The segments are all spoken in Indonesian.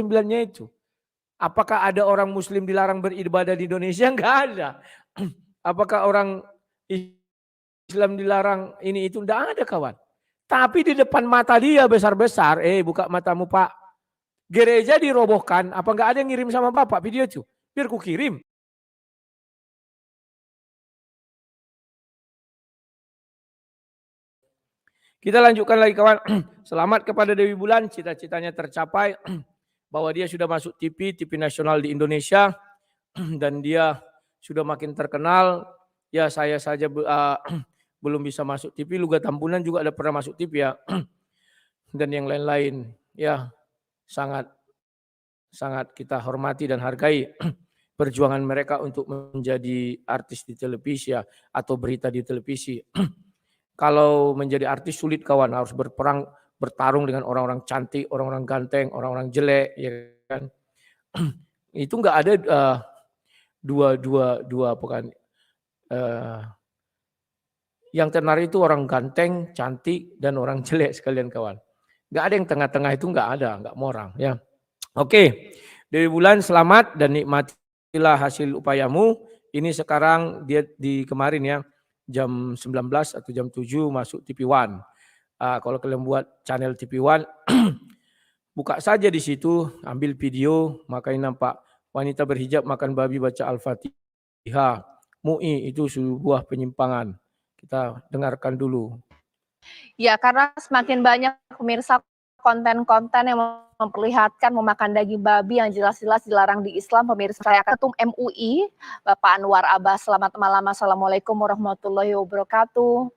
29-nya itu. Apakah ada orang muslim dilarang beribadah di Indonesia? Enggak ada. Apakah orang Islam dilarang ini itu? Enggak ada, kawan. Tapi di depan mata dia besar-besar, buka matamu Pak. Gereja dirobohkan, apa enggak ada yang ngirim sama Bapak video itu? Biar ku kirim. Kita lanjutkan lagi, kawan. Selamat kepada Dewi Bulan, cita-citanya tercapai. Bahwa dia sudah masuk TV nasional di Indonesia. Dan dia sudah makin terkenal. Ya saya saja belum bisa masuk TV. Luga Tambunan juga ada pernah masuk TV ya. Dan yang lain-lain. Ya sangat kita hormati dan hargai perjuangan mereka untuk menjadi artis di televisi ya, atau berita di televisi. Kalau menjadi artis sulit, kawan, harus bertarung dengan orang-orang cantik, orang-orang ganteng, orang-orang jelek, ya kan? Itu enggak ada dua bukan. Yang tenar itu orang ganteng, cantik, dan orang jelek sekalian, kawan. Enggak ada yang tengah-tengah, itu enggak ada, enggak mau orang, ya. Oke, Dewi Bulan selamat dan nikmatilah hasil upayamu. Ini sekarang dia di kemarin ya, jam 19 atau jam 7 masuk TV One. Kalau kalian buat channel TV One, buka saja di situ, ambil video, makanya nampak wanita berhijab makan babi baca Al-Fatihah. MUI itu sebuah penyimpangan. Kita dengarkan dulu. Ya, karena semakin banyak pemirsa konten-konten yang memperlihatkan memakan daging babi yang jelas-jelas dilarang di Islam. Pemirsa, saya Ketum MUI, Bapak Anwar Abbas. Selamat malam. Assalamualaikum warahmatullahi wabarakatuh.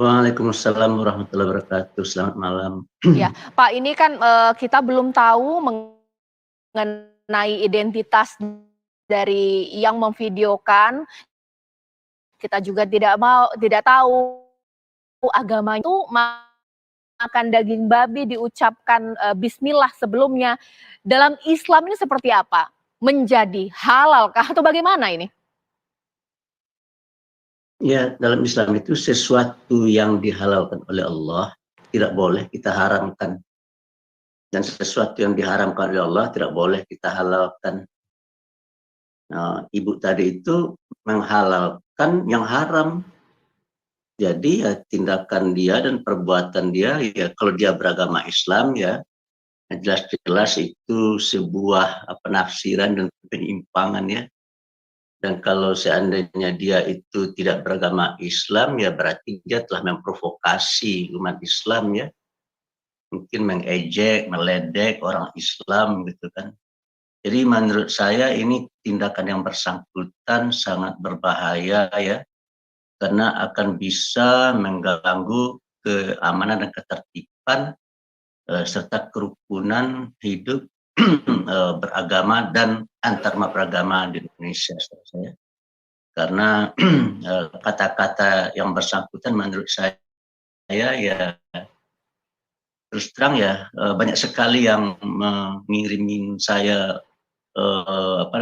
Waalaikumsalam warahmatullahi wabarakatuh. Selamat malam. Ya, Pak, ini kan kita belum tahu mengenai identitas dari yang memvideokan. Kita juga tidak tahu agama itu makan daging babi diucapkan bismillah sebelumnya. Dalam Islam ini seperti apa? Menjadi halal kah atau bagaimana ini? Ya, dalam Islam itu sesuatu yang dihalalkan oleh Allah tidak boleh kita haramkan. Dan sesuatu yang diharamkan oleh Allah tidak boleh kita halalkan. Nah, ibu tadi itu menghalalkan yang haram. Jadi ya tindakan dia dan perbuatan dia, ya kalau dia beragama Islam ya jelas-jelas itu sebuah penafsiran dan penyimpangan ya. Dan kalau seandainya dia itu tidak beragama Islam, ya berarti dia telah memprovokasi umat Islam ya. Mungkin mengejek, meledek orang Islam gitu kan. Jadi menurut saya ini tindakan yang bersangkutan sangat berbahaya ya. Karena akan bisa mengganggu keamanan dan ketertiban serta kerukunan hidup beragama dan antarumat beragama di Indonesia, saya. Karena kata-kata yang bersangkutan menurut saya ya terus terang ya banyak sekali yang mengirimin saya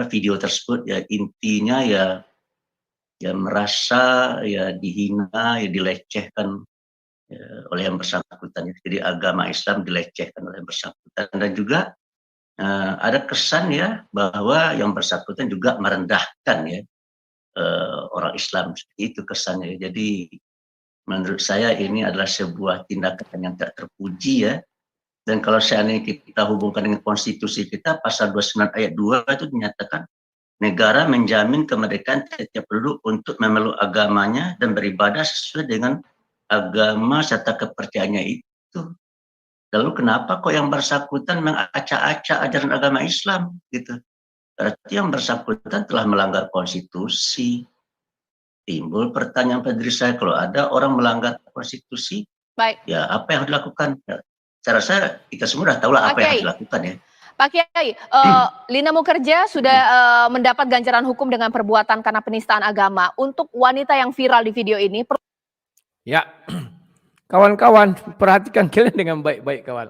video tersebut ya, intinya ya merasa ya dihina, ya dilecehkan oleh yang bersangkutan. Jadi agama Islam dilecehkan oleh yang bersangkutan, dan juga ada kesan ya bahwa yang bersangkutan juga merendahkan ya orang Islam, seperti itu kesannya. Jadi menurut saya ini adalah sebuah tindakan yang tak terpuji ya. Dan kalau seandainya kita hubungkan dengan konstitusi kita, pasal 29 ayat 2 itu dinyatakan negara menjamin kemerdekaan setiap penduduk untuk memeluk agamanya dan beribadah sesuai dengan agama serta kepercayaannya itu. Lalu kenapa kok yang bersangkutan mengacak-acak ajaran agama Islam gitu? Berarti yang bersangkutan telah melanggar konstitusi. Timbul pertanyaan pada diri saya, kalau ada orang melanggar konstitusi, ya apa yang harus dilakukan? Ya, saya rasa kita semua sudah tahu lah apa yang harus dilakukan ya. Pak Kiai, Lina Mukerja sudah mendapat ganjaran hukum dengan perbuatan karena penistaan agama. Untuk wanita yang viral di video ini, ya, kawan-kawan, perhatikan kalian dengan baik-baik, kawan.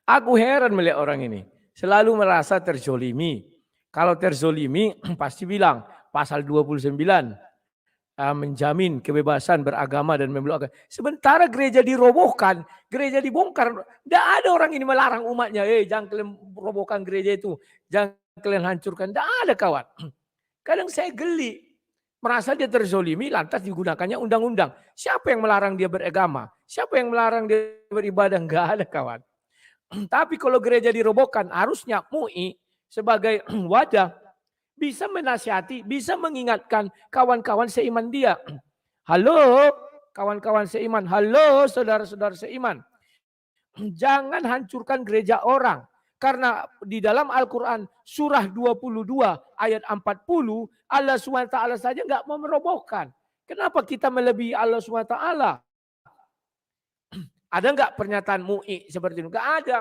Aku heran melihat orang ini, selalu merasa terzolimi. Kalau terzolimi pasti bilang pasal 29. menjamin kebebasan beragama dan memeluk agama. Sementara gereja dirobohkan, gereja dibongkar, tidak ada orang ini melarang umatnya, jangan kalian robohkan gereja itu, jangan kalian hancurkan, tidak ada kawan. Kadang saya geli, merasa dia terzolimi, lantas digunakannya undang-undang. Siapa yang melarang dia beragama? Siapa yang melarang dia beribadah? Enggak ada kawan. Tapi kalau gereja dirobohkan, harusnya MUI sebagai wadah bisa menasihati, bisa mengingatkan kawan-kawan seiman dia. Halo kawan-kawan seiman, halo saudara-saudara seiman. Jangan hancurkan gereja orang. Karena di dalam Al-Quran surah 22 ayat 40 Allah SWT saja nggak mau merobohkan. Kenapa kita melebihi Allah SWT? Ada nggak pernyataan MUI seperti itu? Nggak ada.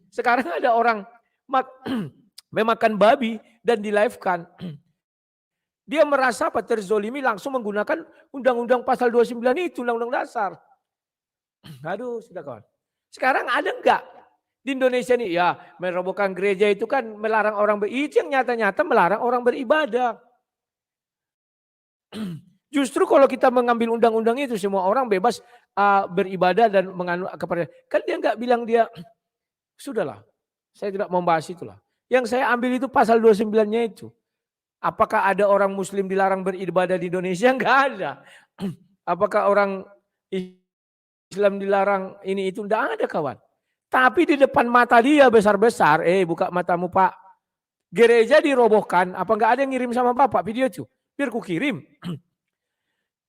Sekarang ada orang memakan babi dan di live-kan. Dia merasa apa? Terzolimi, langsung menggunakan undang-undang pasal 29 itu, undang-undang dasar. Aduh, sudah kawan. Sekarang ada enggak di Indonesia nih? Ya, merobohkan gereja itu kan melarang orang itu yang nyata-nyata melarang orang beribadah. Justru kalau kita mengambil undang-undang itu semua orang bebas beribadah dan menganut kepada, kan dia enggak bilang dia sudahlah. Saya tidak membahas itulah. Yang saya ambil itu pasal 29-nya itu. Apakah ada orang muslim dilarang beribadah di Indonesia? Enggak ada. Apakah orang Islam dilarang ini itu? Enggak ada kawan. Tapi di depan mata dia besar-besar, buka matamu Pak. Gereja dirobohkan, apa enggak ada yang ngirim sama Bapak video itu? Biar ku kirim.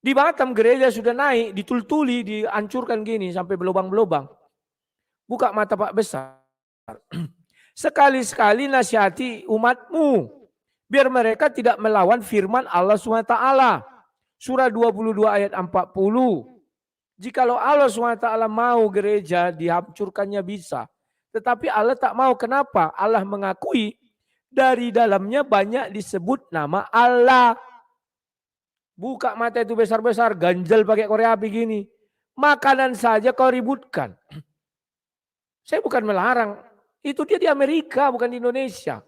Di Batam gereja sudah naik, ditultuli, dihancurkan gini sampai berlubang-lubang. Buka mata Pak besar. Sekali-sekali nasihati umatmu. Biar mereka tidak melawan firman Allah SWT. Surah 22 ayat 40. Jikalau Allah SWT mau gereja dihancurkannya bisa. Tetapi Allah tak mau. Kenapa? Allah mengakui dari dalamnya banyak disebut nama Allah. Buka mata itu besar-besar, ganjel pakai korek api gini. Makanan saja kau ributkan. Saya bukan melarang. Itu dia di Amerika, bukan di Indonesia.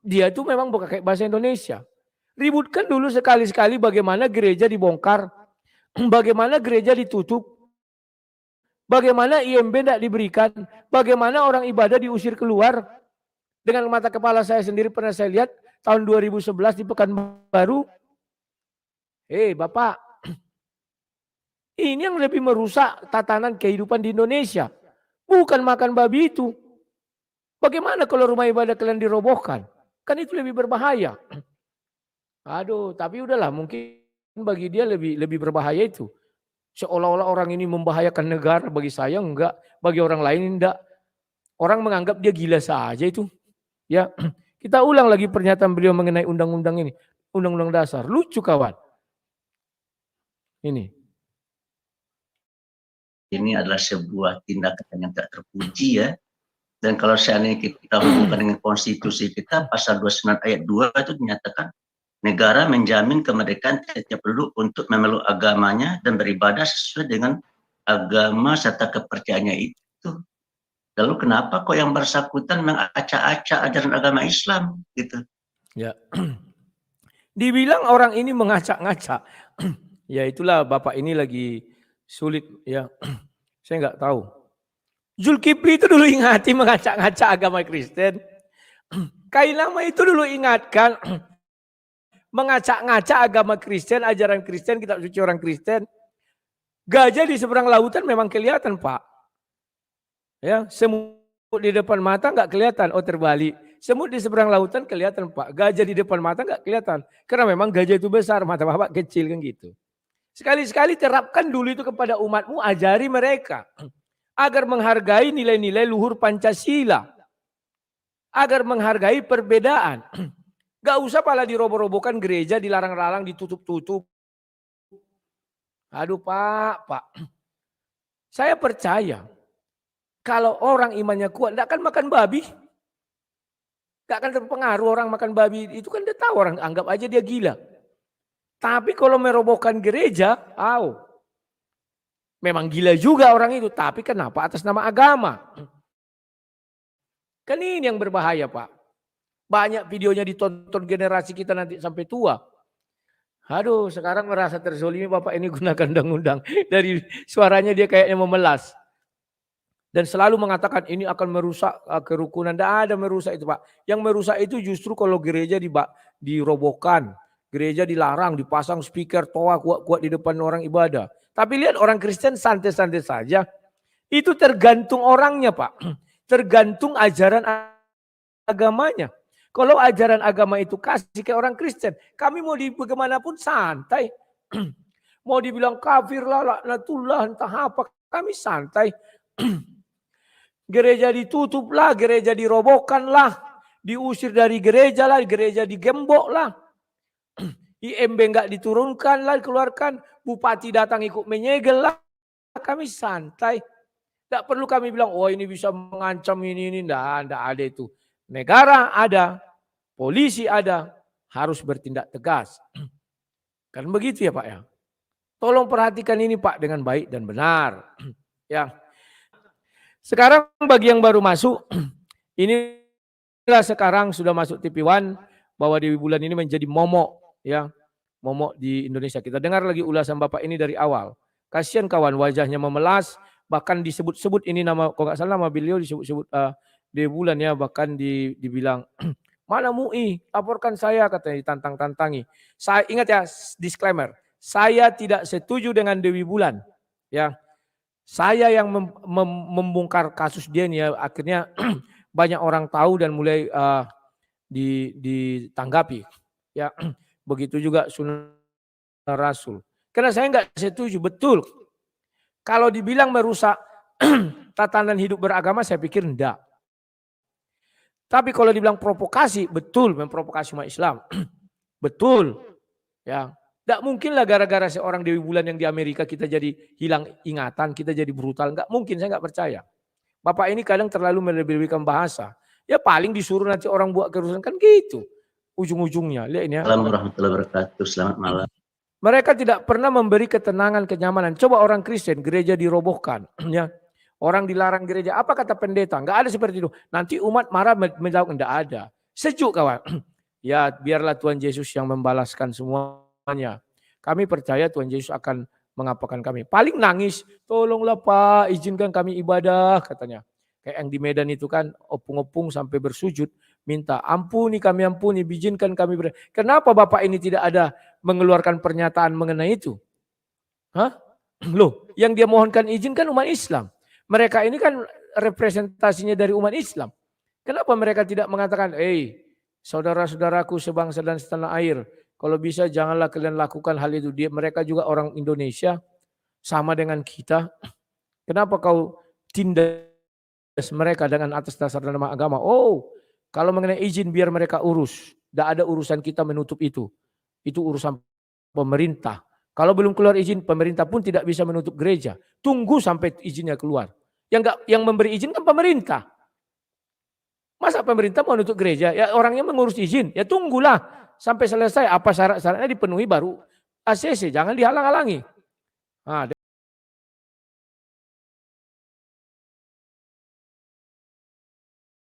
Dia itu memang pakai bahasa Indonesia. Ributkan dulu sekali-sekali bagaimana gereja dibongkar, bagaimana gereja ditutup, bagaimana IMB tidak diberikan, bagaimana orang ibadah diusir keluar. Dengan mata kepala saya sendiri pernah saya lihat tahun 2011 di Pekanbaru. Bapak, ini yang lebih merusak tatanan kehidupan di Indonesia. Bukan makan babi itu. Bagaimana kalau rumah ibadah kalian dirobohkan? Kan itu lebih berbahaya. Aduh, tapi udahlah, mungkin bagi dia lebih berbahaya itu. Seolah-olah orang ini membahayakan negara, bagi saya enggak, bagi orang lain enggak. Orang menganggap dia gila saja itu. Ya, kita ulang lagi pernyataan beliau mengenai undang-undang ini, undang-undang dasar. Lucu kawan. Ini adalah sebuah tindakan yang tak terpuji ya. Dan kalau seandainya kita hubungkan dengan konstitusi kita, pasal 29 ayat 2 itu dinyatakan negara menjamin kemerdekaan setiap penduduk untuk memeluk agamanya dan beribadah sesuai dengan agama serta kepercayaannya itu. Lalu kenapa kok yang bersangkutan mengacak-acak ajaran agama Islam gitu? Ya. Dibilang orang ini mengacak-ngacak. Ya itulah Bapak ini lagi sulit ya. Saya nggak tahu. Zulkifli itu dulu ingati mengacak-ngacak agama Kristen. Kailama itu dulu ingatkan mengacak-ngacak agama Kristen, ajaran Kristen, kitab suci orang Kristen. Gajah di seberang lautan memang kelihatan Pak. Ya, semut di depan mata nggak kelihatan, terbalik. Semut di seberang lautan kelihatan Pak. Gajah di depan mata nggak kelihatan. Karena memang gajah itu besar, mata Bapak kecil kan gitu. Sekali-sekali terapkan dulu itu kepada umatmu, ajari mereka. Agar menghargai nilai-nilai luhur Pancasila. Agar menghargai perbedaan. Gak usah pala diroboh-robohkan gereja, dilarang-larang, ditutup-tutup. Aduh Pak. Saya percaya. Kalau orang imannya kuat, gak akan makan babi. Gak akan terpengaruh orang makan babi. Itu kan dia tahu, orang anggap aja dia gila. Tapi kalau merobohkan gereja, memang gila juga orang itu, tapi kenapa atas nama agama? Kan ini yang berbahaya Pak. Banyak videonya ditonton generasi kita nanti sampai tua. Aduh, sekarang merasa terzolimi Bapak ini gunakan undang-undang. Dari suaranya dia kayaknya memelas. Dan selalu mengatakan ini akan merusak kerukunan. Tidak ada merusak itu Pak. Yang merusak itu justru kalau gereja dirobohkan. Gereja dilarang, dipasang speaker toa kuat-kuat di depan orang ibadah. Tapi lihat orang Kristen santai-santai saja. Itu tergantung orangnya Pak. Tergantung ajaran agamanya. Kalau ajaran agama itu kasih ke orang Kristen, kami mau di bagaimanapun santai. Mau dibilang kafir lah, laknatullah, entah apa, kami santai. Gereja ditutup lah, gereja dirobohkan lah, diusir dari gereja lah, gereja digembok lah. IMB enggak diturunkan lah, dikeluarkan, bupati datang ikut menyegel lah, kami santai. Tidak perlu kami bilang, oh ini bisa mengancam ini, enggak ada itu. Negara ada, polisi ada, harus bertindak tegas. Kan begitu ya Pak ya. Tolong perhatikan ini Pak dengan baik dan benar. Ya. Sekarang bagi yang baru masuk, inilah sekarang sudah masuk TV One bahwa Dewi Bulan ini menjadi momok ya. Momok di Indonesia. Kita dengar lagi ulasan Bapak ini dari awal. Kasihan kawan, wajahnya memelas, bahkan disebut-sebut ini nama, kalau nggak salah nama beliau disebut-sebut Dewi Bulan ya, bahkan dibilang mana MUI, laporkan saya, katanya ditantang-tantangi. Saya ingat ya, disclaimer, saya tidak setuju dengan Dewi Bulan. Ya, saya yang membongkar kasus dia nih ya, akhirnya banyak orang tahu dan mulai ditanggapi. Ya, begitu juga Sunnah Rasul. Karena saya nggak setuju, betul. Kalau dibilang merusak tatanan hidup beragama, saya pikir enggak. Tapi kalau dibilang provokasi, betul memprovokasi umat Islam. Betul. Ya, tidak mungkinlah gara-gara seorang Dewi Bulan yang di Amerika kita jadi hilang ingatan, kita jadi brutal. Enggak mungkin, saya enggak percaya. Bapak ini kadang terlalu melebih-lebihkan bahasa. Ya paling disuruh nanti orang buat kerusuhan, kan gitu. Ujung-ujungnya. Lihat ini ya. Assalamualaikum warahmatullahi wabarakatuh. Selamat malam. Mereka tidak pernah memberi ketenangan, kenyamanan. Coba orang Kristen, gereja dirobohkan. Ya. Orang dilarang gereja. Apa kata pendeta? Enggak ada seperti itu. Nanti umat marah menjawab, enggak ada. Sejuk kawan. Ya biarlah Tuhan Yesus yang membalaskan semuanya. Kami percaya Tuhan Yesus akan mengapakan kami. Paling nangis, tolonglah Pak, izinkan kami ibadah katanya. Kayak yang di Medan itu kan, opung-opung sampai bersujud. Minta ampuni kami, izinkan kami beribadah. Kenapa Bapak ini tidak ada mengeluarkan pernyataan mengenai itu? Hah? Loh, yang dia mohonkan izin kan umat Islam. Mereka ini kan representasinya dari umat Islam. Kenapa mereka tidak mengatakan, saudara-saudaraku sebangsa dan setanah air, kalau bisa janganlah kalian lakukan hal itu. Mereka juga orang Indonesia, sama dengan kita. Kenapa kau tindas mereka dengan atas dasar nama agama? Oh, kalau mengenai izin biar mereka urus. Tidak ada urusan kita menutup itu. Itu urusan pemerintah. Kalau belum keluar izin, pemerintah pun tidak bisa menutup gereja. Tunggu sampai izinnya keluar. Yang memberi izin kan pemerintah. Masa pemerintah mau nutup gereja? Ya orangnya mengurus izin. Ya tunggulah sampai selesai. Apa syarat-syaratnya dipenuhi baru ACC. Jangan dihalang-halangi. Nah,